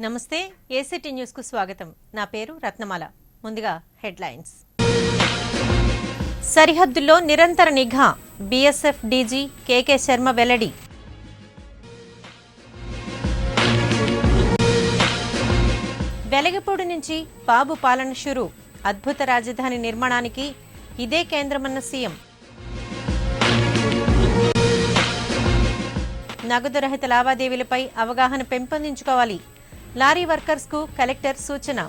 నమస్తే ACT news కు స్వాగతం. నా పేరు రత్నమాల. ముందుగా హెడ్లైన్స్. సరిహద్దుల్లో నిరంతర నిఘా, బీఎస్ఎఫ్ డీజీ కేకే శర్మ వెల్లడి. వెలగపూడి నుంచి బాబు పాలన షురు, అద్భుత రాజధాని నిర్మాణానికి ఇదే కేంద్రమన్న సీఎం. నగదు రహిత లావాదేవీలపై అవగాహన పెంపొందించుకోవాలి, లారీ వర్కర్స్ కు కలెక్టర్ సూచన.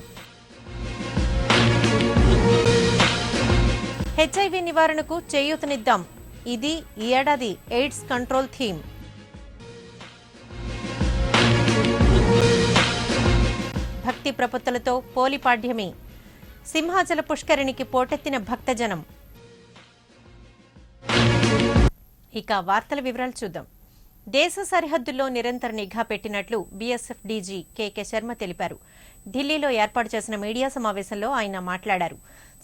హెచ్ఐవి నివారణకు చేయూతనిద్దాం, ఇది ఈ ఏడాది ఎయిడ్స్ కంట్రోల్ థీమ్. భక్తి ప్రపత్తులతో పోలిపాడ్యమి, సింహాచల పుష్కరిణికి పోటెత్తిన భక్తజనం. ఇక వార్తల వివరాలు చూద్దాం. దేశ సరిహద్దుల్లో నిరంతర నిఘా పెట్టినట్లు బీఎస్ఎఫ్ డీజీ కేకే శర్మ తెలిపారు. ఢిల్లీలో ఏర్పాటు చేసిన మీడియా సమావేశంలో ఆయన మాట్లాడారు.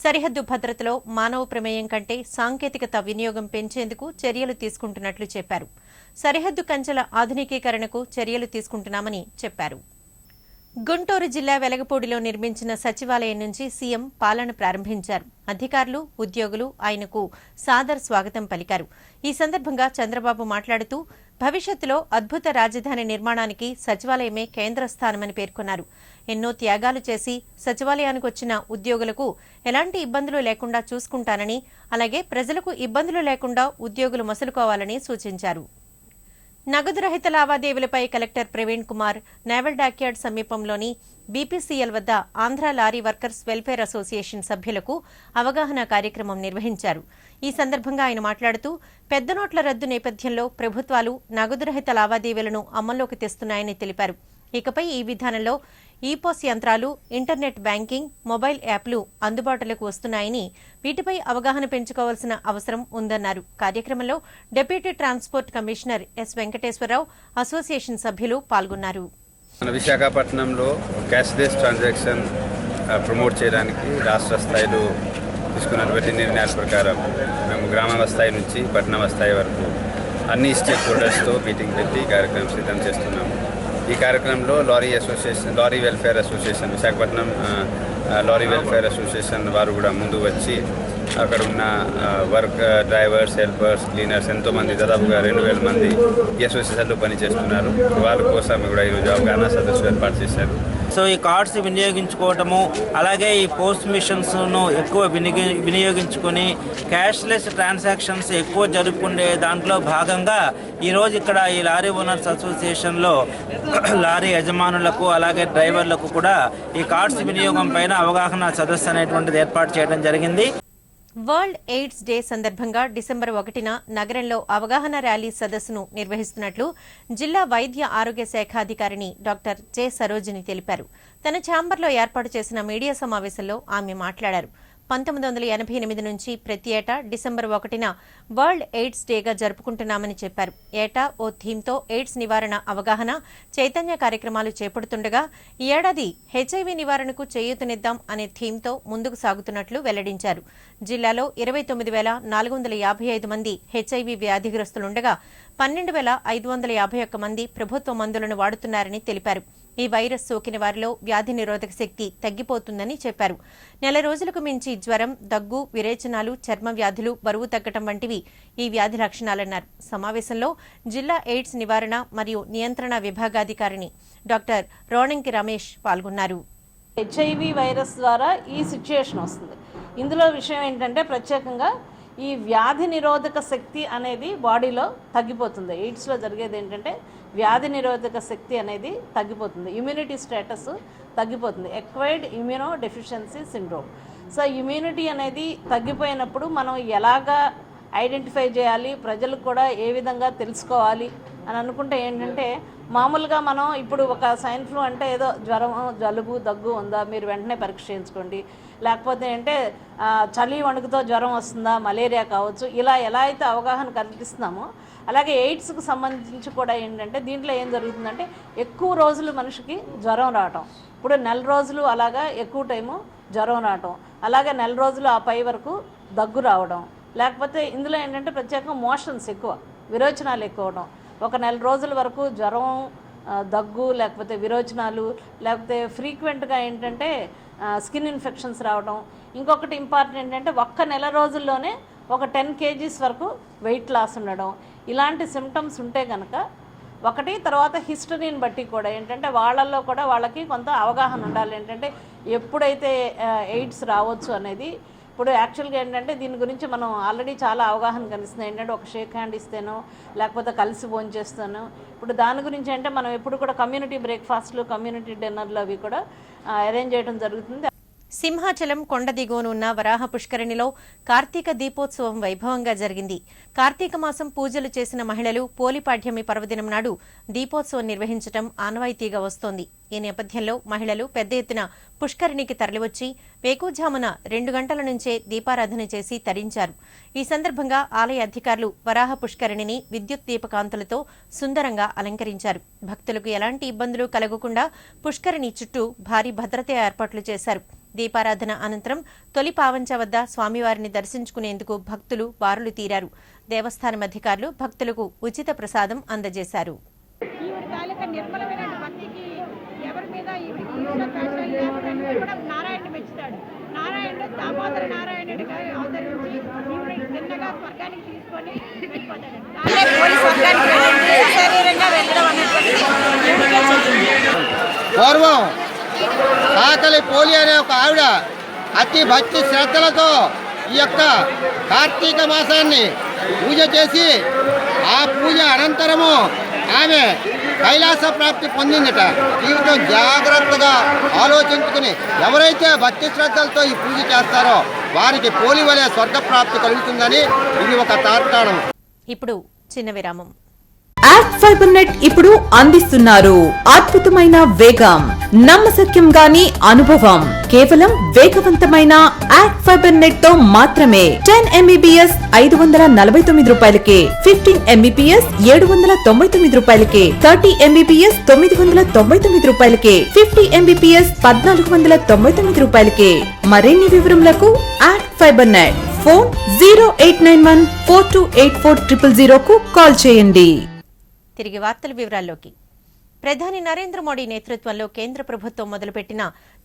సరిహద్దు భద్రతలో మానవ ప్రమేయం కంటే సాంకేతికత వినియోగం పెంచేందుకు చర్యలు తీసుకుంటున్నట్లు చెప్పారు. సరిహద్దు కంచెల ఆధునికీకరణకు చర్యలు తీసుకుంటున్నామని చెప్పారు. గుంటూరు జిల్లా వెలగపూడిలో నిర్మించిన సచివాలయం నుంచి సీఎం పాలన ప్రారంభించారు. అధికారులు, ఉద్యోగులు ఆయనకు సాదర స్వాగతం పలికారు. ఈ సందర్భంగా చంద్రబాబు మాట్లాడుతూ భవిష్యత్తులో అద్భుత రాజధాని నిర్మాణానికి సచివాలయమే కేంద్ర స్థానమని పేర్కొన్నారు. ఎన్నో త్యాగాలు చేసి సచివాలయానికి వచ్చిన ఉద్యోగులకు ఎలాంటి ఇబ్బందులు లేకుండా చూసుకుంటానని, అలాగే ప్రజలకు ఇబ్బందులు లేకుండా ఉద్యోగులు మసులుకోవాలని సూచించారు. నగదు రహిత లావాదేవీలపై collector Praveen Kumar naval dockyard సమీపంలోని బీపీసీఎల్ వద్ద Andhra lorry workers welfare association సభ్యులకు అవగాహన కార్యక్రమం నిర్వహించారు. ఈ సందర్భంగా ఆయన మాట్లాడుతూ పెద్ద నోట్ల రద్దు నేపథ్యంలో ప్రభుత్వాలు నగదు రహిత లావాదేవీలను అమల్లోకి తెస్తున్నాయని తెలిపారు. ఇకపై ఈ విధానంలో ఈపోస్ యంత్రాలు, ఇంటర్నెట్ బ్యాంకింగ్, మొబైల్ యాప్లు అందుబాటులోకి వస్తున్నాయని, వీటిపై అవగాహన పెంచుకోవాల్సిన అవసరం ఉందన్నారు. కార్యక్రమంలో deputy transport commissioner S Venkateswararao, association సభ్యులు పాల్గొన్నారు. విశాఖపట్నంలో క్యాష్లెస్ ట్రాన్సాక్షన్ ప్రమోట్ చేయడానికి రాష్ట్ర స్థాయిలో తీసుకున్నటువంటి నిర్ణయాల ప్రకారం మేము గ్రామ స్థాయి నుంచి పట్టణ స్థాయి వరకు అన్ని స్టేక్ హోల్డర్స్తో మీటింగ్ పెట్టి కార్యక్రమం సిద్ధం చేస్తున్నాము. ఈ కార్యక్రమంలో lorry welfare association, Visakhapatnam lorry welfare association వారు కూడా ముందు వచ్చి అక్కడ ఉన్న వర్క్ డ్రైవర్స్, హెల్పర్స్, క్లీనర్స్ ఎంతోమంది, దాదాపుగా 2000 మంది ఈ అసోసియేషన్లో పనిచేస్తున్నారు. వాళ్ళ కోసం కూడా ఈరోజు అవగాహన సదస్సు ఏర్పాటు చేశారు. సో ఈ కార్డ్స్ వినియోగించుకోవటము, అలాగే ఈ పోస్ట్ మిషన్స్ను ఎక్కువ వినియోగించుకొని క్యాష్లెస్ ట్రాన్సాక్షన్స్ ఎక్కువ జరుపుకునే దాంట్లో భాగంగా ఈరోజు ఇక్కడ ఈ లారీ ఓనర్స్ అసోసియేషన్లో లారీ యజమానులకు అలాగే డ్రైవర్లకు కూడా ఈ కార్డ్స్ వినియోగం పైన అవగాహన సదస్సు అనేటువంటిది ఏర్పాటు చేయడం జరిగింది. వరల్డ్ ఎయిడ్స్ డే సందర్భంగా డిసెంబర్ 1న నగరంలో అవగాహన ర్యాలీ సదస్సును నిర్వహిస్తున్నట్లు జిల్లా వైద్య ఆరోగ్య శాఖ అధికారిని డాక్టర్ జె సరోజిని తెలిపారు. తన ఛాంబర్లో ఏర్పాటు చేసిన మీడియా సమావేశంలో ఆమె మాట్లాడారు. 1988 నుంచి ప్రతి ఏటా డిసెంబర్ 1న వరల్డ్ ఎయిడ్స్ డేగా జరుపుకుంటున్నామని చెప్పారు. ఏటా ఓ థీమ్తో ఎయిడ్స్ నివారణ అవగాహన, చైతన్య కార్యక్రమాలు చేపడుతుండగా ఈ ఏడాది హెచ్ఐవి నివారణకు చేయూతనిద్దాం అనే థీమ్తో ముందుకు సాగుతున్నట్లు వెల్లడించారు. జిల్లాలో 29,455 మంది హెచ్ఐవి వ్యాధిగ్రస్తులుండగా 12,551 మంది ప్రభుత్వ మందులను వాడుతున్నారని తెలిపారు. ఈ వైరస్ సోకిన వారిలో వ్యాధి నిరోధక శక్తి తగ్గిపోతుందని చెప్పారు. నెల రోజులకు మించి జ్వరం, దగ్గు, విరేచనాలు, చర్మ వ్యాధులు, బరువు తగ్గటం వంటివి ఈ వ్యాధి లక్షణాలన్నారు. సమావేశంలో జిల్లా ఎయిడ్స్ నివారణ మరియు నియంత్రణ విభాగాధికారిని డాక్టర్ రోణంకి రమేష్ పాల్గొన్నారు. హెచ్ఐవి వైరస్ ద్వారా ఈ సిచ్యుయేషన్ వస్తుంది. ఇందులో విషయం ఏంటంటే ప్రత్యేకంగా ఈ వ్యాధి నిరోధక శక్తి అనేది బాడీలో తగ్గిపోతుంది. ఎయిడ్స్లో జరిగేది ఏంటంటే వ్యాధి నిరోధక శక్తి అనేది తగ్గిపోతుంది, ఇమ్యూనిటీ స్టేటస్ తగ్గిపోతుంది, acquired immuno deficiency syndrome. So immunity అనేది తగ్గిపోయినప్పుడు మనం ఎలాగా ఐడెంటిఫై చేయాలి, ప్రజలకు కూడా ఏ విధంగా తెలుసుకోవాలి అని అనుకుంటే ఏంటంటే, మామూలుగా మనం ఇప్పుడు ఒక స్వైన్ ఫ్లూ అంటే ఏదో జ్వరం, జలుబు, దగ్గు ఉందా మీరు వెంటనే పరీక్ష చేయించుకోండి, లేకపోతే అంటే చలి వణుకుతో జ్వరం వస్తుందా, మలేరియా కావచ్చు, ఇలా ఎలా అయితే అవగాహన కల్పిస్తున్నామో అలాగే ఎయిడ్స్కి సంబంధించి కూడా ఏంటంటే దీంట్లో ఏం జరుగుతుందంటే ఎక్కువ రోజులు మనిషికి జ్వరం రావటం, ఇప్పుడు నెల రోజులు అలాగా ఎక్కువ టైము జ్వరం రావటం, అలాగే నెల రోజులు ఆ పై వరకు దగ్గు రావడం, లేకపోతే ఇందులో ఏంటంటే ప్రత్యేకంగా మోషన్స్ ఎక్కువ, విరోచనాలు ఎక్కువ అవడం, ఒక నెల రోజుల వరకు జ్వరం దగ్గు, లేకపోతే విరోచనాలు, లేకపోతే ఫ్రీక్వెంట్గా ఏంటంటే స్కిన్ ఇన్ఫెక్షన్స్ రావడం. ఇంకొకటి ఇంపార్టెంట్ ఏంటంటే ఒక్క నెల రోజుల్లోనే ఒక 10 kgs వరకు వెయిట్ లాస్ ఉండడం. ఇలాంటి సిమ్టమ్స్ ఉంటే కనుక ఒకటి, తర్వాత హిస్టరీని బట్టి కూడా ఏంటంటే వాళ్ళల్లో కూడా వాళ్ళకి కొంత అవగాహన ఉండాలి. ఏంటంటే ఎప్పుడైతే ఎయిడ్స్ రావచ్చు అనేది. ఇప్పుడు యాక్చువల్గా ఏంటంటే దీని గురించి మనం ఆల్రెడీ చాలా అవగాహన కనిపిస్తుంది. ఏంటంటే ఒక షేక్ హ్యాండ్ ఇస్తేనో లేకపోతే కలిసి భోజనం చేస్తాను. ఇప్పుడు దాని గురించి అంటే మనం ఎప్పుడు కూడా కమ్యూనిటీ బ్రేక్ఫాస్ట్లు, కమ్యూనిటీ డిన్నర్లు అవి కూడా అరేంజ్ చేయడం జరుగుతుంది. సింహాచలం కొండ దిగువనున్న వరాహ పుష్కరిణిలో కార్తీక దీపోత్సవం వైభవంగా జరిగింది. కార్తీక మాసం పూజలు చేసిన మహిళలు పోలిపాడ్యమి పర్వదినం నాడు దీపోత్సవం నిర్వహించడం ఆనవాయితీగా వస్తోంది. ఈ నేపథ్యంలో మహిళలు పెద్ద ఎత్తున పుష్కరిణికి తరలివచ్చి వేకువజామున 2 గంటల నుంచే దీపారాధన చేసి తరించారు. ఈ సందర్భంగా ఆలయ అధికారులు వరాహ పుష్కరిణిని విద్యుత్ దీపకాంతులతో సుందరంగా అలంకరించారు. భక్తులకు ఎలాంటి ఇబ్బందులు కలగకుండా పుష్కరిణి చుట్టూ భారీ భద్రతా ఏర్పాట్లు చేశారు. దీపారాధన అనంతరం తొలి పావంచ వద్ద స్వామివారిని దర్శించుకునేందుకు భక్తులు బారులు తీరారు. దేవస్థానం అధికారులు భక్తులకు ఉచిత ప్రసాదం అందజేశారు. పూర్వం ఆకలి పోలి అనే ఒక ఆవిడ అతి భక్తి శ్రద్ధలతో ఈ యొక్క కార్తీక మాసాన్ని పూజ చేసి ఆ పూజ అనంతరము ఆమె కైలాస ప్రాప్తి పొందిందట. జీవితం జాగ్రత్తగా ఆలోచించుకుని ఎవరైతే భక్తి శ్రద్ధలతో ఈ పూజ చేస్తారో వారికి పోలి వలె స్వర్గ ప్రాప్తి కలుగుతుందని ఇది ఒక తార్కాణం. ఇప్పుడు చిన్న విరామం. యాక్ట్ ఫైబర్ నెట్ ఇప్పుడు అందిస్తున్నారు అద్భుతమైన వేగం, నమ్మశక్యం గాని అనుభవం. కేవలం వేగవంతమైన యాక్ట్ ఫైబర్ నెట్ తో మాత్రమే 10 MBPS 549 రూపాయలకే, 15 MBPS 799 రూపాయలకే, 30 MBPS 999 రూపాయలకే, 50 MBPS 1499 రూపాయలకే. మరిన్ని వివరములకు యాక్ట్ ఫైబర్ నెట్ ఫోన్ 0891428400 కు కాల్ చేయండి. తిరిగి వార్తల వివరాల్లోకి. ప్రధాని నరేంద్ర మోడీ నేతృత్వంలో కేంద్ర ప్రభుత్వం మొదలుపెట్టిన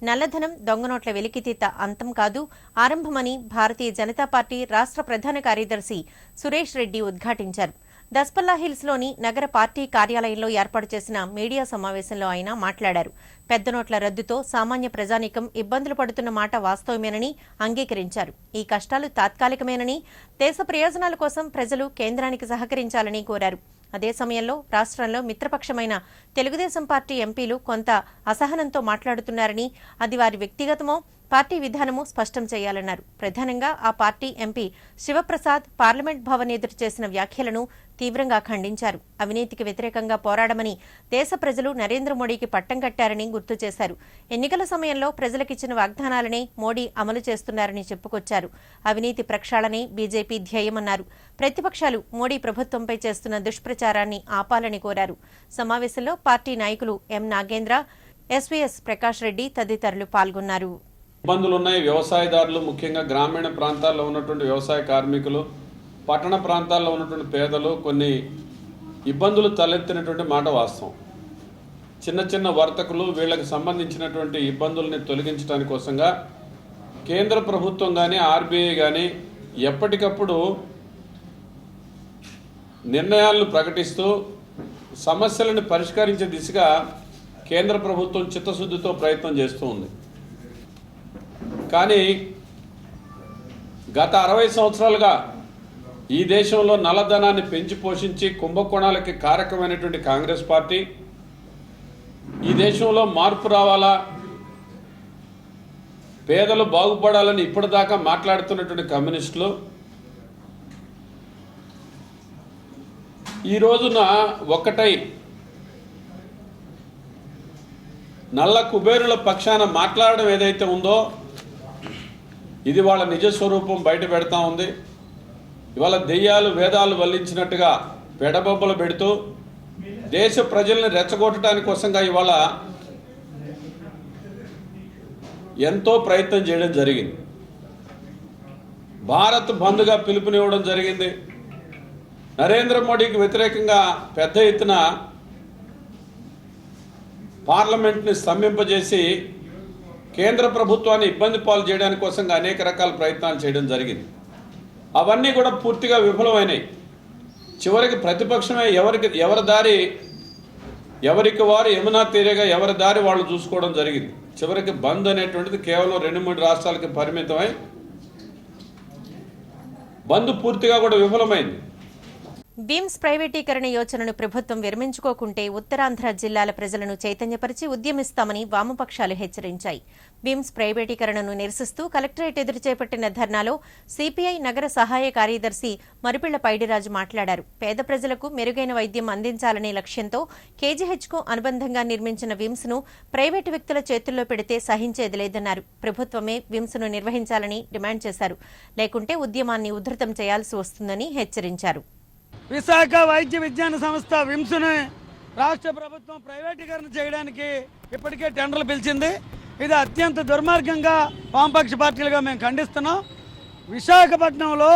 నల్లధనం, దొంగనోట్ల వెలికితీత అంతం కాదు, ఆరంభమని భారతీయ జనతా పార్టీ రాష్ట్ర ప్రధాన కార్యదర్శి సురేష్ రెడ్డి ఉద్ఘాటించారు. దస్పల్లా హిల్స్లోని నగర పార్టీ కార్యాలయంలో ఏర్పాటు చేసిన మీడియా సమావేశంలో ఆయన మాట్లాడారు. పెద్ద నోట్ల రద్దుతో సామాన్య ప్రజానీకం ఇబ్బందులు పడుతున్న మాట వాస్తవమేనని అంగీకరించారు. ఈ కష్టాలు తాత్కాలికమేనని, దేశ ప్రయోజనాల కోసం ప్రజలు కేంద్రానికి సహకరించాలని కోరారు. అదే సమయంలో రాష్ట్రంలో మిత్రపక్షమైన తెలుగుదేశం పార్టీ ఎంపీలు కొంత అసహనంతో మాట్లాడుతున్నారని, అది వారి వ్యక్తిగతమో పార్టీ విధానమో స్పష్టం చేయాలన్నారు. ప్రధానంగా ఆ party MP Sivaprasad Parliament Bhavan ఎదురు చేసిన వ్యాఖ్యలను తీవ్రంగా ఖండించారు. అవినీతికి వ్యతిరేకంగా పోరాడమని దేశ ప్రజలు నరేంద్ర మోడీకి పట్టం కట్టారని గుర్తు చేశారు. ఎన్నికల సమయంలో ప్రజలకిచ్చిన వాగ్దానాలనే మోడీ అమలు చేస్తున్నారని చెప్పుకొచ్చారు. అవినీతి ప్రక్షాళనే బీజేపీ ధ్యేయమన్నారు. ప్రతిపక్షాలు మోడీ ప్రభుత్వంపై చేస్తున్న దుష్ప్రచారాన్ని ఆపాలని కోరారు. సమావేశంలో పార్టీ నాయకులు ఎం నాగేంద్ర, ఎస్వీఎస్ ప్రకాష్ రెడ్డి తదితరులు పాల్గొన్నారు. ఇబ్బందులు ఉన్నాయి. వ్యవసాయదారులు, ముఖ్యంగా గ్రామీణ ప్రాంతాల్లో ఉన్నటువంటి వ్యవసాయ కార్మికులు, పట్టణ ప్రాంతాల్లో ఉన్నటువంటి పేదలు కొన్ని ఇబ్బందులు తలెత్తినటువంటి మాట వాస్తవం. చిన్న చిన్న వర్తకులు, వీళ్ళకి సంబంధించినటువంటి ఇబ్బందుల్ని తొలగించడానికి కోసంగా కేంద్ర ప్రభుత్వం కానీ ఆర్బీఐ కానీ ఎప్పటికప్పుడు నిర్ణయాలను ప్రకటిస్తూ సమస్యలను పరిష్కరించే దిశగా కేంద్ర ప్రభుత్వం చిత్తశుద్ధితో ప్రయత్నం చేస్తూ ఉంది. కానీ గత 60 సంవత్సరాలుగా ఈ దేశంలో నల్లధనాన్ని పెంచి పోషించి కుంభకోణాలకి కారకమైనటువంటి కాంగ్రెస్ పార్టీ, ఈ దేశంలో మార్పు రావాలా, పేదలు బాగుపడాలని ఇప్పటిదాకా మాట్లాడుతున్నటువంటి కమ్యూనిస్టులు ఈ రోజున ఒక్కటై నల్ల కుబేరుల పక్షాన మాట్లాడడం ఏదైతే ఉందో ఇది వాళ్ళ నిజస్వరూపం బయట పెడతా ఉంది. ఇవాళ దెయ్యాలు వేదాలు వల్లించినట్టుగా పెడబొబ్బలు పెడుతూ దేశ ప్రజల్ని రెచ్చగొట్టడానికి కోసంగా ఇవాళ ఎంతో ప్రయత్నం చేయడం జరిగింది. భారత్ బంద్గా పిలుపునివ్వడం జరిగింది. నరేంద్ర మోడీకి వ్యతిరేకంగా పెద్ద ఎత్తున పార్లమెంట్ని స్తంభింపజేసి కేంద్ర ప్రభుత్వాన్ని ఇబ్బంది పాలు చేయడానికి కోసం అనేక రకాల ప్రయత్నాలు చేయడం జరిగింది. అవన్నీ కూడా పూర్తిగా విఫలమైనాయి. చివరికి ప్రతిపక్షమే ఎవరికి వారు యమునా తీరేగా ఎవరి దారి వాళ్ళు చూసుకోవడం జరిగింది. చివరికి బంద్ అనేటువంటిది కేవలం 2-3 రాష్ట్రాలకి పరిమితమై బంద్ పూర్తిగా కూడా విఫలమైంది. బిమ్స్ ప్రైవేటీకరణ యోచనను ప్రభుత్వం విరమించుకోకుంటే ఉత్తరాంధ్ర జిల్లాల ప్రజలను చైతన్యపరిచి ఉద్యమిస్తామని వామపక్షాలు హెచ్చరించాయి. బిమ్స్ ప్రైవేటీకరణను నిరసిస్తూ కలెక్టరేట్ ఎదురు చేపట్టిన ధర్నాలో సిపిఐ నగర సహాయ కార్యదర్శి మరుపిళ్ల పైడిరాజు మాట్లాడారు. పేద ప్రజలకు మెరుగైన వైద్యం అందించాలనే లక్ష్యంతో కేజీహెచ్కు అనుబంధంగా నిర్మించిన విమ్స్ ను ప్రైవేటు వ్యక్తుల చేతుల్లో పెడితే సహించేది లేదన్నారు. ప్రభుత్వమే విమ్స్ ను నిర్వహించాలని డిమాండ్ చేశారు. లేకుంటే ఉద్యమాన్ని ఉధృతం చేయాల్సి వస్తుందని హెచ్చరించారు. విశాఖ వైద్య విజ్ఞాన సంస్థ విమ్స్ను రాష్ట్ర ప్రభుత్వం ప్రైవేటీకరణ చేయడానికి ఇప్పటికే టెండర్లు పిలిచింది. ఇది అత్యంత దుర్మార్గంగా వామపక్ష పార్టీలుగా మేము ఖండిస్తున్నాం. విశాఖపట్నంలో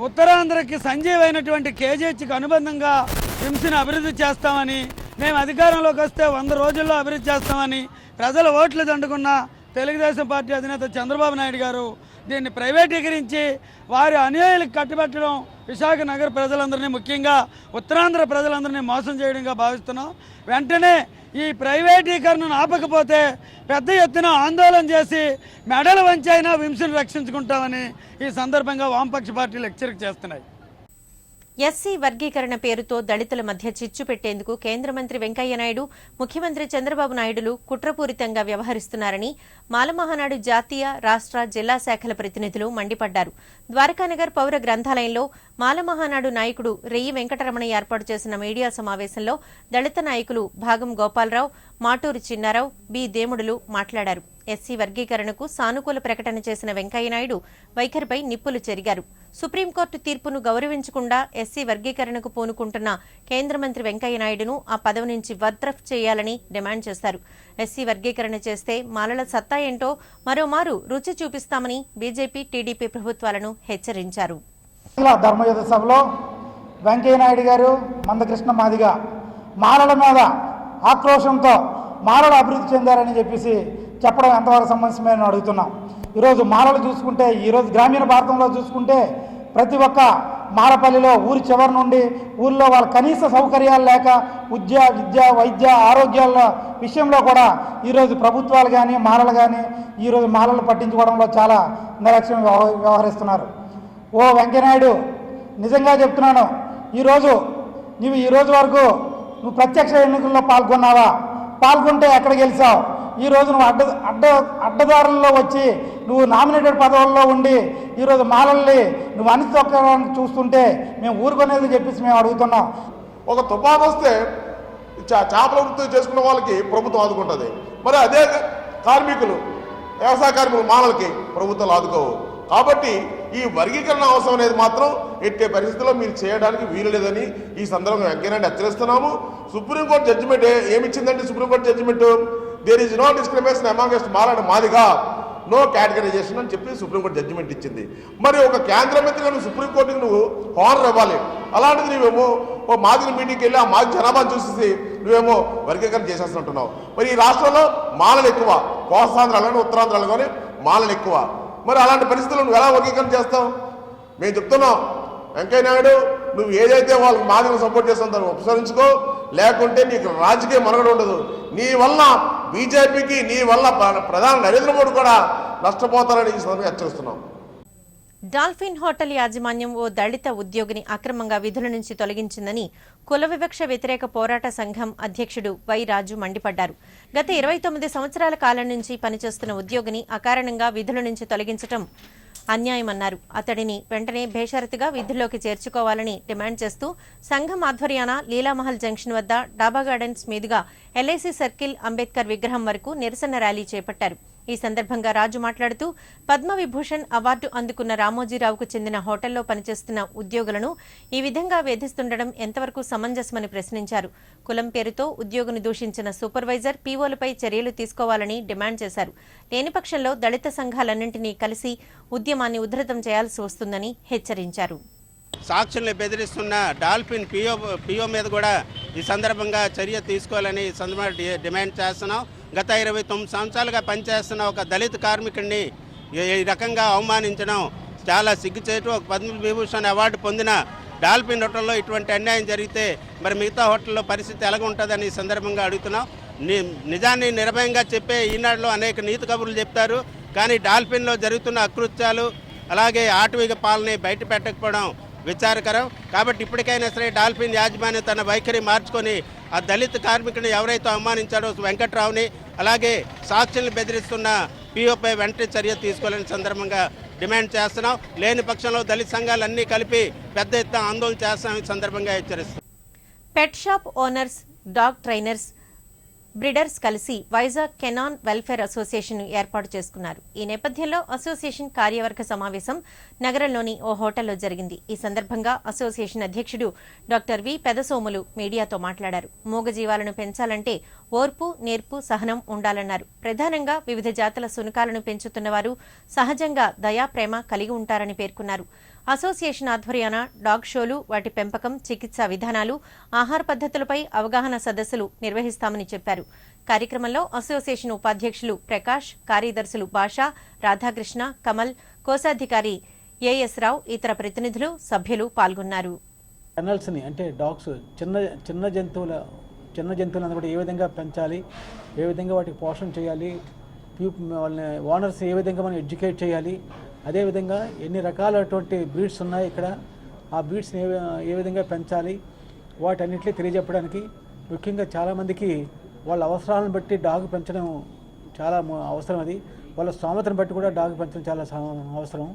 ఉత్తరాంధ్రకి సంజీవైనటువంటి కేజీహెచ్కి అనుబంధంగా విమ్స్ని అభివృద్ధి చేస్తామని, మేము అధికారంలోకి వస్తే 100 రోజుల్లో అభివృద్ధి చేస్తామని ప్రజల ఓట్లు దండుకున్న తెలుగుదేశం పార్టీ అధినేత చంద్రబాబు నాయుడు గారు దీన్ని ప్రైవేటీకరించి వారి అనుయాయులకు కట్టుబెట్టడం విశాఖ నగర ప్రజలందరినీ, ముఖ్యంగా ఉత్తరాంధ్ర ప్రజలందరినీ మోసం చేయడంగా భావిస్తున్నాం. వెంటనే ఈ ప్రైవేటీకరణను ఆపకపోతే పెద్ద ఎత్తున ఆందోళన చేసి మెడలు వంచైనా విమ్స్ను రక్షించుకుంటామని ఈ సందర్భంగా వామపక్ష పార్టీలు హెచ్చరిక చేస్తున్నాయి. ఎస్సీ వర్గీకరణ పేరుతో దళితుల మధ్య చిచ్చు పెట్టేందుకు కేంద్ర మంత్రి వెంకయ్యనాయుడు, ముఖ్యమంత్రి చంద్రబాబు నాయుడులు కుట్రపూరితంగా వ్యవహరిస్తున్నారని మాలమహానాడు జాతీయ, రాష్ట్ర, జిల్లా శాఖల ప్రతినిధులు మండిపడ్డారు. ద్వారకానగర్ పౌర గ్రంథాలయంలో మాలమహానాడు నాయకుడు రెయ్యి వెంకటరమణ ఏర్పాటు చేసిన మీడియా సమావేశంలో దళిత నాయకులు భాగం గోపాలరావు, మాటూరు చిన్నారావు, బి దేముడులు మాట్లాడారు. ఎస్సీ వర్గీకరణకు సానుకూల ప్రకటన చేసిన వెంకయ్యనాయుడు వైఖరిపై నిప్పులు చెరిగారు. సుప్రీంకోర్టు తీర్పును గౌరవించకుండా ఎస్సీ వర్గీకరణకు పూనుకుంటున్న కేంద్ర మంత్రి వెంకయ్యనాయుడును ఆ పదవి నుంచి బర్తరఫ్ చేయాలని డిమాండ్ చేశారు. ఎస్సీ వర్గీకరణ చేస్తే మాలల సత్తా ఏంటో మరోమారు రుచి చూపిస్తామని బీజేపీ, టీడీపీ ప్రభుత్వాలను హెచ్చరించారు. ధర్మయుద్ధ సభలో వెంకయ్యనాయుడు గారు, మందకృష్ణ మాదిగ మాలల మీద ఆక్రోశంతో మాలలు అభివృద్ధి చెందారని చెప్పడం ఎంతవరకు సంబంధించమని అడుగుతున్నాం. ఈరోజు మాలలు చూసుకుంటే, ఈరోజు గ్రామీణ భారతంలో చూసుకుంటే ప్రతి ఒక్క మాలపల్లిలో ఊరి చివరి నుండి ఊళ్ళో వాళ్ళ కనీస సౌకర్యాలు లేక విద్య, వైద్య, ఆరోగ్యాల విషయంలో కూడా ఈరోజు ప్రభుత్వాలు కానీ మాలలు కానీ ఈరోజు మాలలు పట్టించుకోవడంలో చాలా నిర్లక్ష్యం వ్యవహరిస్తున్నారు. ఓ వెంకయ్యనాయుడు, నిజంగా చెప్తున్నాను, నువ్వు ఈరోజు వరకు నువ్వు ప్రత్యక్ష ఎన్నికల్లో పాల్గొంటే ఎక్కడ గెలిచావు? ఈరోజు నువ్వు అడ్డదారుల్లో వచ్చి నువ్వు నామినేటెడ్ పదవుల్లో ఉండి ఈరోజు మాలల్ని నువ్వు అణిచితొక్కడానికి చూస్తుంటే మేము ఊరుకునేది మేము అడుగుతున్నాం. ఒక తుఫాను వస్తే చేపల వృత్తి చేసుకున్న వాళ్ళకి ప్రభుత్వం ఆదుకుంటుంది. మరి అదే కార్మికులు, వ్యవసాయ కార్మికులు, మాలలకి ప్రభుత్వాలు ఆదుకోవు. కాబట్టి ఈ వర్గీకరణ అవసరం అనేది మాత్రం ఎట్టే పరిస్థితుల్లో మీరు చేయడానికి వీలు లేదని ఈ సందర్భంగా వెంకయ్యనాయుడు హెచ్చరిస్తున్నాము. సుప్రీంకోర్టు జడ్జిమెంట్ ఏమిచ్చిందంటే, Supreme Court judgement there is no discrimination amongst Mala and Madiga, no categorisation అని చెప్పి సుప్రీంకోర్టు జడ్జిమెంట్ ఇచ్చింది. మరి ఒక కేంద్ర మంత్రిగా నువ్వు సుప్రీంకోర్టుకి నువ్వు హానర్ ఇవ్వాలి. అలాంటిది నువ్వేమో ఓ మాదిగ మీటింగ్కి వెళ్ళి ఆ మాది జనాభాను చూసేసి నువ్వేమో వర్గీకరణ చేసేస్తున్నట్టున్నావు. మరి ఈ రాష్ట్రంలో మాలలు ఎక్కువ, కోస్తాంధ్రాలు, ఉత్తరాంధ్రాలు కానీ మాలలు ఎక్కువ. మరి అలాంటి పరిస్థితుల్లో నువ్వు ఎలా వర్గీకరణ చేస్తావు? మేము చెప్తున్నాం, వెంకయ్యనాయుడు నువ్వు ఏదైతే వాళ్ళకి మాదిగను సపోర్ట్ చేస్తావు దాన్ని ఉపసరించుకో, లేకుంటే నీకు రాజకీయ మనుగడ ఉండదు. నీ వల్ల బీజేపీకి, నీ వల్ల ప్రధాని నరేంద్ర మోడీ కూడా నష్టపోతారని ఈ సందర్భంగా హెచ్చరిస్తున్నాం. డాల్ఫిన్ హోటల్ యాజమాన్యం ఓ దళిత ఉద్యోగిని అక్రమంగా విధుల నుంచి తొలగించిందని కుల వివక్ష వ్యతిరేక పోరాట సంఘం అధ్యక్షుడు వై రాజు మండిపడ్డారు. గత 29 సంవత్సరాల కాలం నుంచి పనిచేస్తున్న ఉద్యోగిని అకారణంగా విధుల నుంచి తొలగించడం అన్యాయమన్నారు. అతడిని వెంటనే బేషరతుగా విధుల్లోకి చేర్చుకోవాలని డిమాండ్ చేస్తూ సంఘం ఆధ్వర్యాన లీలామహల్ జంక్షన్ వద్ద డాబా గార్డెన్స్ మీదుగా ఎల్ఐసి సర్కిల్, అంబేద్కర్ విగ్రహం వరకు నిరసన ర్యాలీ చేపట్టారు. ఈ సందర్భంగా రాజు మాట్లాడుతూ పద్మవిభూషణ్ అవార్డు అందుకున్న రామోజీరావుకు చెందిన హోటల్లో పనిచేస్తున్న ఉద్యోగులను ఈ విధంగా వేధిస్తుండడం ఎంతవరకు సమంజసమని ప్రశ్నించారు. కులం పేరుతో ఉద్యోగిని దూషించిన సూపర్వైజర్, పీఓలపై చర్యలు తీసుకోవాలని డిమాండ్ చేశారు. లేని పక్షంలో దళిత సంఘాలన్నింటినీ కలిసి ఉద్యమాన్ని ఉధృతం చేయాల్సి వస్తుందని హెచ్చరించారు. సాక్షుల్ని బెదిరిస్తున్న డాల్ఫిన్ పిఓ మీద కూడా ఈ సందర్భంగా చర్య తీసుకోవాలని ఈ సందర్భంగా డిమాండ్ చేస్తున్నాం. గత 29 సంవత్సరాలుగా పనిచేస్తున్న ఒక దళిత కార్మికుడిని ఈ రకంగా అవమానించడం చాలా సిగ్గుచేటు. ఒక పద్మవిభూషణ్ అవార్డు పొందిన డాల్ఫిన్ హోటల్లో ఇటువంటి అన్యాయం జరిగితే మరి మిగతా హోటల్లో పరిస్థితి ఎలాగ ఉంటుందని ఈ సందర్భంగా అడుగుతున్నాం. నిజాన్ని నిర్భయంగా చెప్పే ఈనాడులో అనేక నీతి కబుర్లు చెప్తారు, కానీ డాల్ఫిన్లో జరుగుతున్న అకృత్యాలు అలాగే ఆటవిక పాలన బయట పెట్టకపోవడం విచారకరం. కాబట్టి ఇప్పటికైనా సరే డాల్ఫిన్ యాజమాన్యం తన వైఖరి మార్చుకొని ఆ దళిత కార్మికుడిని ఎవరైతే అవమానించాడో వెంకట్రావుని అలాగే సాక్షుల్ని బెదిరిస్తున్న పిఓపై వెంటనే చర్య తీసుకోవాలని సందర్భంగా డిమాండ్ చేస్తున్నాం. లేని పక్షంలో దళిత సంఘాలన్నీ కలిపి పెద్ద ఎత్తున ఆందోళన చేస్తామని సందర్భంగా హెచ్చరిస్తున్నాం. Pet shop owners, dog trainers, breeders కలిసి వైజాగ్ కెనాన్ వెల్ఫేర్ అసోసియేషన్ ఏర్పాటు చేసుకున్నారు. ఈ నేపథ్యంలో అసోసియేషన్ కార్యవర్గ సమావేశం నగరంలోని ఓ హోటల్లో జరిగింది. ఈ సందర్భంగా అసోసియేషన్ అధ్యక్షుడు డాక్టర్ వి పెదసోములు మీడియాతో మాట్లాడారు. మూగజీవాలను పెంచాలంటే ఓర్పు, నేర్పు, సహనం ఉండాలన్నారు. ప్రధానంగా వివిధ జాతుల శునకాలను పెంచుతున్నవారు సహజంగా దయా, ప్రేమ కలిగి ఉంటారని పేర్కొన్నారు. అసోసియేషన్ ఆధ్వర్యాన డాగ్ షోలు, వాటి పెంపకం, చికిత్సా విధానాలు, ఆహార పద్ధతులపై అవగాహన సదస్సులు నిర్వహిస్తామని చెప్పారు. కార్యక్రమంలో అసోసియేషన్ ఉపాధ్యక్షులు ప్రకాష్, కార్యదర్శులు భాషా, రాధాకృష్ణ, కమల్, కోశాధికారి ఏఎస్ రావు, ఇతర ప్రతినిధులు, సభ్యులు పాల్గొన్నారు. కెనల్స్ని అంటే డాగ్స్ చిన్న జంతువులను కూడా ఏ విధంగా పెంచాలి, ఏ విధంగా వాటికి పోషణ చేయాలి, వాళ్ళని ఓనర్స్ ఏ విధంగా మనం ఎడ్యుకేట్ చేయాలి, అదేవిధంగా ఎన్ని రకాలైనటువంటి బ్రీడ్స్ ఉన్నాయి ఇక్కడ, ఆ బ్రీడ్స్ని ఏ విధంగా పెంచాలి, వాటన్నిటిని తెలియజెప్పడానికి ముఖ్యంగా చాలామందికి వాళ్ళ అవసరాలను బట్టి డాగ్ పెంచడం చాలా అవసరం. అది వాళ్ళ స్తోమతను బట్టి కూడా డాగ్ పెంచడం చాలా అవసరం.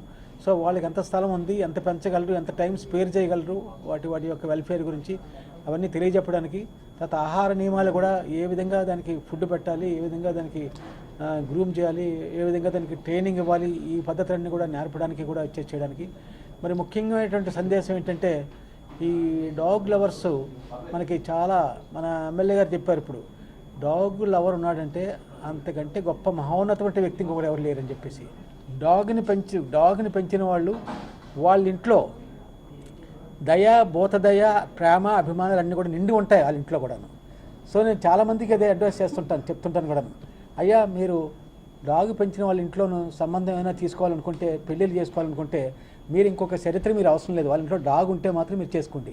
సో వాళ్ళకి ఎంత స్థలం ఉంది, ఎంత పెంచగలరు, ఎంత టైం స్పేర్ చేయగలరు, వాటి యొక్క వెల్ఫేర్ గురించి అవన్నీ తెలియజెప్పడానికి, తర్వాత ఆహార నియమాలు కూడా ఏ విధంగా దానికి ఫుడ్ పెట్టాలి, ఏ విధంగా దానికి గ్రూమ్ చేయాలి, ఏ విధంగా దానికి ట్రైనింగ్ ఇవ్వాలి, ఈ పద్ధతులన్నీ కూడా నేర్పడానికి కూడా చేయడానికి. మరి ముఖ్యమైనటువంటి సందేశం ఏంటంటే ఈ డాగ్ లవర్స్ మనకి చాలా, మన ఎమ్మెల్యే గారు చెప్పారు, ఇప్పుడు డాగ్ లవర్ ఉన్నాడంటే అంతకంటే గొప్ప మహోన్నతమైన వ్యక్తి ఇంకొకరు ఎవరు లేరని చెప్పేసి. డాగ్ని పెంచిన వాళ్ళు వాళ్ళ ఇంట్లో దయ, బోధదయ, ప్రేమ, అభిమానాలు అన్నీ కూడా నిండి ఉంటాయి వాళ్ళ ఇంట్లో కూడాను. సో నేను చాలామందికి అదే అడ్వైస్ చెప్తుంటాను కూడా, అయ్యా మీరు డాగ్ పెంచిన వాళ్ళ ఇంట్లోనూ సంబంధం ఏమైనా తీసుకోవాలనుకుంటే, పెళ్ళిళ్ళు చేసుకోవాలనుకుంటే మీరు ఇంకొక చరిత్ర మీరు అవసరం లేదు, వాళ్ళ ఇంట్లో డాగ్ ఉంటే మాత్రం మీరు చేసుకోండి.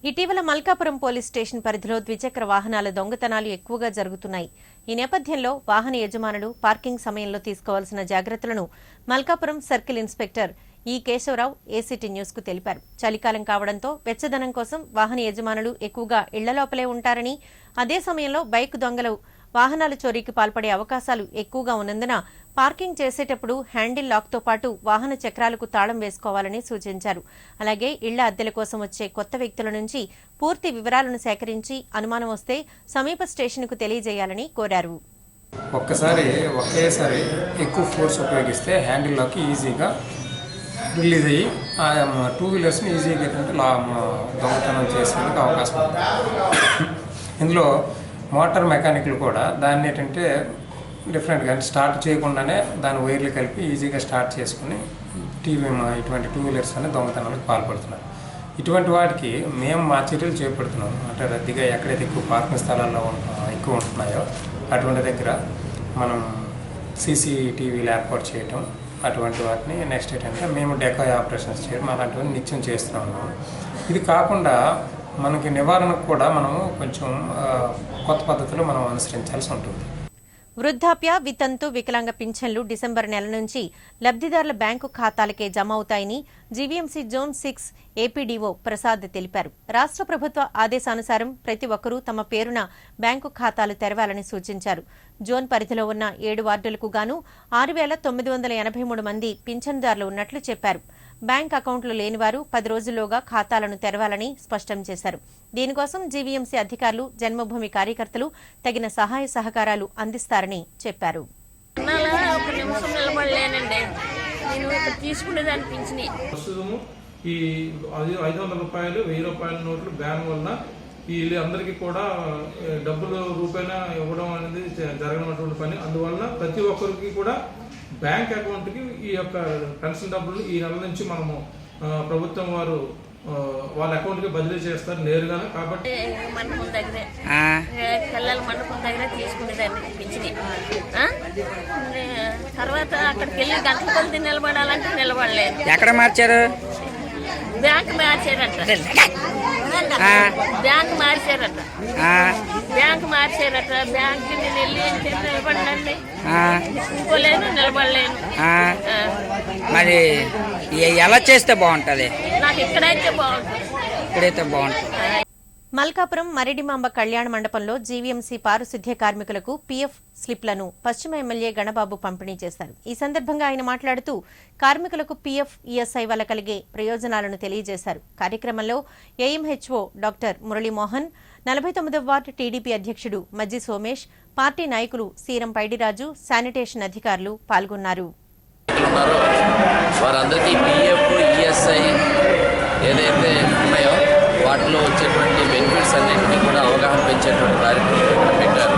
ఇటీవల మల్కాపురం పోలీస్ స్టేషన్ పరిధిలో ద్విచక్ర వాహనాల దొంగతనాలు ఎక్కువగా జరుగుతున్నాయి. ఈ నేపథ్యంలో వాహన యజమానులు పార్కింగ్ సమయంలో తీసుకోవాల్సిన జాగ్రత్తలను మల్కాపురం సర్కిల్ ఇన్స్పెక్టర్ ఈ కేశవరావు ఏసీటీ న్యూస్ కు తెలిపారు. చలికాలం కావడంతో వెచ్చదనం కోసం వాహన యజమానులు ఎక్కువగా ఇళ్ల లోపలే ఉంటారని, అదే సమయంలో బైక్ దొంగలు వాహనాల చోరీకి పాల్పడే అవకాశాలు ఎక్కువగా ఉన్నందున పార్కింగ్ చేసేటప్పుడు హ్యాండిల్ లాక్తో పాటు వాహన చక్రాలకు తాళం వేసుకోవాలని సూచించారు. అలాగే ఇళ్ల అద్దెల కోసం వచ్చే కొత్త వ్యక్తుల నుంచి పూర్తి వివరాలను సేకరించి అనుమానం వస్తే సమీప స్టేషన్కు తెలియజేయాలని కోరారు. ఒకేసారి ఎక్కువ ఫోర్స్ ఉపయోగిస్తే హ్యాండిల్ లాక్ ఈజీగా రిలీజ్ అయ్యి టూ వీలర్స్ని ఈజీగా దొంగతనం చేసేందుకు అవకాశం ఉంది. ఇందులో మోటార్ మెకానిక్లు కూడా దాన్ని ఏంటంటే డిఫరెంట్గా స్టార్ట్ చేయకుండానే దాని వైర్లు కలిపి ఈజీగా స్టార్ట్ చేసుకుని ఇటువంటి టూ వీలర్స్ అనే దొంగతనాలకు పాల్పడుతున్నారు. ఇటువంటి వాటికి మేము మా చర్యలు చేపడుతున్నాము. అంటే రద్దీగా ఎక్కడైతే ఎక్కువ పార్కింగ్ స్థలాల్లో ఎక్కువ ఉంటున్నాయో అటువంటి దగ్గర మనం సీసీటీవీలు ఏర్పాటు చేయటం, అటువంటి వాటిని నెక్స్ట్ ఏంటంటే మేము డెకాయ్ ఆపరేషన్స్ చేయడం అలాంటివన్నీ నిత్యం చేస్తూ ఉన్నాము. ఇది కాకుండా మనకి నివారణకు కూడా మనము కొంచెం కొత్త పద్ధతులు మనం అనుసరించాల్సి ఉంటుంది. వృద్ధాప్య, వితంతు, వికలాంగ పింఛన్లు డిసెంబర్ నెల నుంచి లబ్ధిదారుల బ్యాంకు ఖాతాలకే జమ అవుతాయని జీవీఎంసీ జోన్ 6 ఏపీడీఓ ప్రసాద్ తెలిపారు. రాష్ట్ర ప్రభుత్వ ఆదేశానుసారం ప్రతి ఒక్కరూ తమ పేరున బ్యాంకు ఖాతాలు తెరవాలని సూచించారు. జోన్ పరిధిలో ఉన్న 7 వార్డులకు గాను 6,983 మంది పింఛన్దారులు ఉన్నట్లు చెప్పారు. బ్యాంక్ అకౌంట్లు లేనివారు 10 రోజుల్లోగా ఖాతాలను తెరవాలని స్పష్టం చేశారు. దీనికోసం జీవీఎంసీ అధికారులు, జన్మభూమి కార్యకర్తలు తగిన సహాయ సహకారాలు అందిస్తారని చెప్పారు. ఈ 500 రూపాయలు, 1000 రూపాయల నోట్లు బ్యాన్ వల్ల వీళ్ళందరికీ కూడా డబ్బులు రూపాయన ఇవ్వడం అనేది జరగనటువంటి పని. అందువల్ల ప్రతి ఒక్కరికి కూడా బ్యాంక్ అకౌంట్కి ఈ యొక్క పెన్షన్ డబ్బులు ఈ నెల నుంచి మనము ప్రభుత్వం వారు వాళ్ళ అకౌంట్కి బదిలీ చేస్తారు నేరుగా. కాబట్టి మండపం దగ్గరే పిల్లల మండపం దగ్గరే తీసుకునేదాన్ని పింఛని. తర్వాత అక్కడికి వెళ్ళి గంటల కొద్ది నిలబడాలంటే నిలబడలేదు. ఎక్కడ మార్చారు? బ్యాంక్ మార్చారట. బ్యాంక్ మార్చారట. బ్యాంక్ నేను వెళ్ళి నిలబడలేండి, ఇంకోలేను, నిలబడలేను. మరి ఎలా చేస్తే బాగుంటుంది? నాకు ఇక్కడైతే బాగుంటుంది. ఇక్కడైతే బాగుంటుంది. మల్కాపురం మరిడిమాంబ కళ్యాణ మండపంలో జీవీఎంసీ పారిశుద్ధ్య కార్మికులకు పీఎఫ్ స్లిప్లను పశ్చిమ ఎమ్మెల్యే గణబాబు పంపిణీ చేశారు. ఈ సందర్భంగా ఆయన మాట్లాడుతూ కార్మికులకు పీఎఫ్, ఈఎస్ఐ వల్ల కలిగే ప్రయోజనాలను తెలియజేశారు. కార్యక్రమంలో ఏఎంహెచ్ఓ డాక్టర్ మురళీమోహన్, 49వ వార్డు టీడీపీ అధ్యక్షుడు మజ్జి సోమేష్, పార్టీ నాయకులు సీరం పైడిరాజు, శానిటేషన్ అధికారులు పాల్గొన్నారు. వారందరికీ పీఎఫ్, ఈఎస్ఐ ఏదైతే ఉన్నాయో వాటిలో వచ్చేటువంటి బెనిఫిట్స్ అన్నింటినీ కూడా అవగాహన పెంచేటువంటి కార్యక్రమం ఇక్కడ పెట్టారు.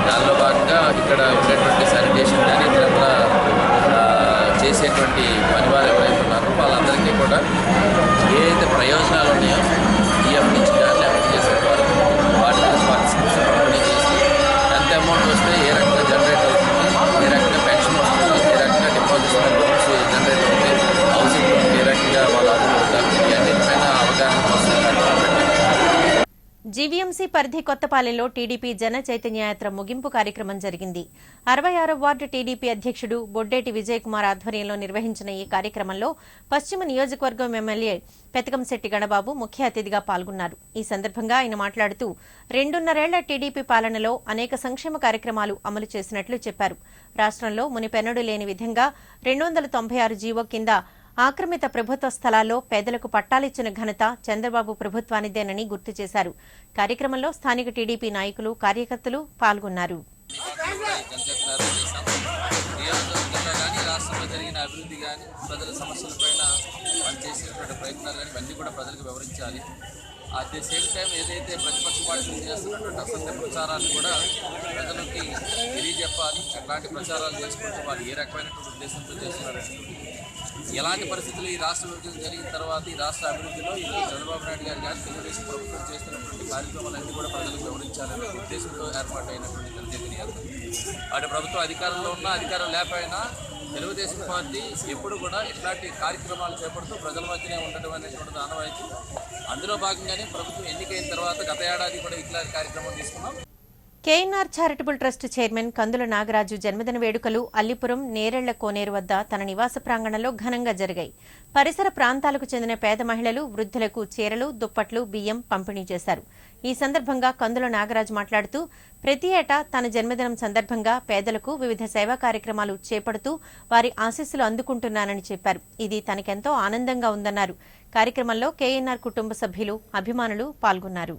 దానిలో భాగంగా ఇక్కడ ఉండేటువంటి శానిటేషన్ కానీ ఇతరత్ర చేసేటువంటి పని వారు ఎవరైతే ఉన్నారో వాళ్ళందరికీ కూడా ఏదైతే ప్రయోజనాలు ఉన్నాయో ఈఎఫ్ నుంచి కానీ అప్లై చేసేవారు వాటి పంపిణీ చేసి ఎంత అమౌంట్ వస్తే ఏ రకంగా జనరేట్ అవుతుంది, ఏ రకంగా పెన్షన్ వస్తుంది, ఏ రకంగా డిపాజిట్ లోన్స్ జనరేట్ అవుతుంది, హౌసింగ్ లోన్ ఏ రకంగా వాళ్ళు అదుపుతారు, ఇవన్నిటిపైన అవగాహన కోసం జీవీఎంసీ పరిధి కొత్తపాలెంలో టీడీపీ జన చైతన్యయాత్ర ముగింపు కార్యక్రమం జరిగింది. 66వ వార్డు టీడీపీ అధ్యక్షుడు బొడ్డేటి విజయ్ కుమార్ ఆధ్వర్యంలో నిర్వహించిన ఈ కార్యక్రమంలో పశ్చిమ నియోజకవర్గం ఎమ్మెల్యే పెతకంశెట్టి గణబాబు ముఖ్య అతిథిగా పాల్గొన్నారు. ఈ సందర్భంగా ఆయన మాట్లాడుతూ 2.5 టీడీపీ పాలనలో అనేక సంక్షేమ కార్యక్రమాలు అమలు చేసినట్లు చెప్పారు. రాష్ట్రంలో మునిపెన్నడూ లేని విధంగా 296 జీవో కింద ఆక్రమిత ప్రభుత్వ స్థలాల్లో పేదలకు పట్టాలిచ్చిన ఘనత చంద్రబాబు ప్రభుత్వానిదేనని గుర్తు చేశారు. కార్యక్రమంలో స్థానిక టీడీపీ నాయకులు, కార్యకర్తలు పాల్గొన్నారు. రాష్ట్రంలో జరిగిన అభివృద్ధి కానీ ప్రజల సమస్యలపైన మనం చేసినటువంటి ప్రయత్నాలు కానీ ఇవన్నీ కూడా ప్రజలకు వివరించాలి. అట్ ది సేమ్ టైం ఏదైతే ప్రతిపక్ష పార్టీలు చేస్తున్నటువంటి అసత్య ప్రచారాన్ని కూడా ప్రజలకి తెలియజెప్పాలి. అట్లాంటి ప్రచారాలు చేసుకుంటూ వాళ్ళు ఏ రకమైనటువంటి ఉద్దేశంతో చేస్తున్నారు, ఎలాంటి పరిస్థితులు ఈ రాష్ట్ర విభజన జరిగిన తర్వాత ఈ రాష్ట్ర అభివృద్ధిలో ఈ చంద్రబాబు నాయుడు గారు కానీ తెలుగుదేశం ప్రభుత్వం చేస్తున్నటువంటి కార్యక్రమాలన్నీ కూడా ప్రజలకు వివరించాలనే ఉద్దేశంతో ఏర్పాటైనటువంటి జనచైతన్యయాత్ర. అటు ప్రభుత్వం అధికారంలో ఉన్నా అధికారం లేకపోయినా తెలుగుదేశం పార్టీ ఎప్పుడు కూడా ఇట్లాంటి కార్యక్రమాలు చేపడుతూ ప్రజల మధ్యనే ఉండటం అనేటువంటి ఆనవాయితీ. అందులో భాగంగానే ప్రభుత్వం ఎన్నికైన తర్వాత గత ఏడాది కూడా ఇట్లాంటి కార్యక్రమం తీసుకున్నాం. కేఎన్ఆర్ చారిటబుల్ ట్రస్ట్ చైర్మన్ కందుల నాగరాజు జన్మదిన వేడుకలు అల్లిపురం నేరెళ్ల కోనేరు వద్ద తన నివాస ప్రాంగణంలో ఘనంగా జరిగాయి. పరిసర ప్రాంతాలకు చెందిన పేద మహిళలు, వృద్ధులకు చీరలు, దుప్పట్లు, బియ్యం పంపిణీ చేశారు. ఈ సందర్భంగా కందుల నాగరాజు మాట్లాడుతూ ప్రతి ఏటా తన జన్మదినం సందర్భంగా పేదలకు వివిధ సేవా కార్యక్రమాలు చేపడుతూ వారి ఆశీస్సులు అందుకుంటున్నానని చెప్పారు. ఇది తనకెంతో ఆనందంగా ఉందన్నారు. కార్యక్రమంలో కేఎన్ఆర్ కుటుంబ సభ్యులు, అభిమానులు పాల్గొన్నారు.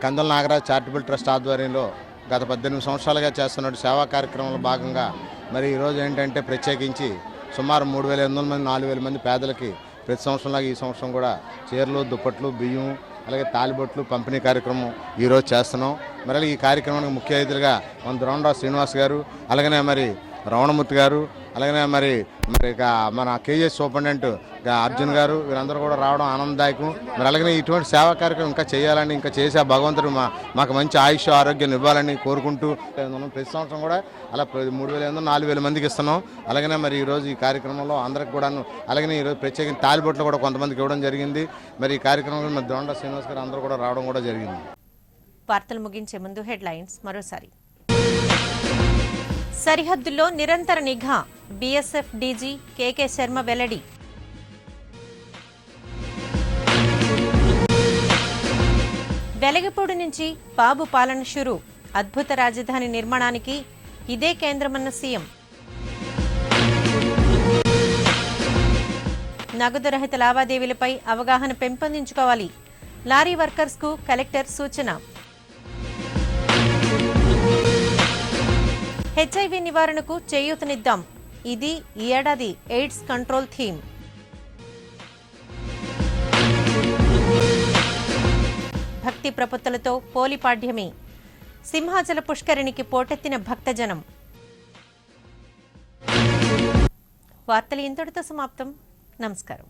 కందుల నాగరాజు చారిటబుల్ ట్రస్ట్ ఆధ్వర్యంలో గత 18 సంవత్సరాలుగా చేస్తున్న సేవా కార్యక్రమంలో భాగంగా మరి ఈరోజు ఏంటంటే ప్రత్యేకించి సుమారు 3,800 మంది 4,000 మంది పేదలకి ప్రతి సంవత్సరంలాగా ఈ సంవత్సరం కూడా చీరలు, దుప్పట్లు, బియ్యం, అలాగే తాలిబొట్లు పంపిణీ కార్యక్రమం ఈరోజు చేస్తున్నాం. మరి ఈ కార్యక్రమానికి ముఖ్య అతిథులుగా మన ద్రోణరావు శ్రీనివాస్ గారు, అలాగనే మరి రమణమూర్తి గారు, అలాగనే మరి మన కేజీఎస్ సూపరింటెండెంట్ అర్జున్ గారు, వీరందరూ కూడా రావడం ఆనందదాయకం. మరి అలాగనే ఇటువంటి సేవా కార్యక్రమం ఇంకా చేయాలని, ఇంకా చేసే భగవంతుడు మాకు మంచి ఆయుష్ ఆరోగ్యం ఇవ్వాలని కోరుకుంటూ ప్రతి సంవత్సరం కూడా అలా 3,800 4,000 మందికి ఇస్తున్నాం. అలాగనే మరి ఈరోజు ఈ కార్యక్రమంలో అందరికి కూడాను, అలాగనే ఈరోజు ప్రత్యేకించి తాలిబొట్లు కూడా కొంతమందికి ఇవ్వడం జరిగింది. మరి ఈ కార్యక్రమంలో మరి ద్రోణరావు శ్రీనివాస్ గారు అందరూ కూడా రావడం కూడా జరిగింది. వార్తలు ముగించే ముందు హెడ్లైన్స్ మరోసారి. సరిహద్దుల్లో నిరంతర నిఘా, బీఎస్ఎఫ్ డీజీ కేకే శర్మ వెల్లడి. వెలగపూడి నుంచి బాబు పాలన షురు, అద్భుత రాజధాని నిర్మాణానికి ఇదే కేంద్రమన్న సీఎం. నగదు రహిత లావాదేవీలపై అవగాహన పెంపొందించుకోవాలి, లారీ వర్కర్స్కు కలెక్టర్ సూచన. హెచ్ఐవి నివారణకు చేయూతనిద్దాం, ఇది ఈ ఏడాది ఎయిడ్స్ కంట్రోల్ థీమ్. భక్తి ప్రపత్తులతో పోలిపాడ్యమి, సింహాచల పుష్కరిణికి పోటెత్తిన భక్తజనం. వార్తలు ఇంతటితో సమాప్తం. నమస్కారం.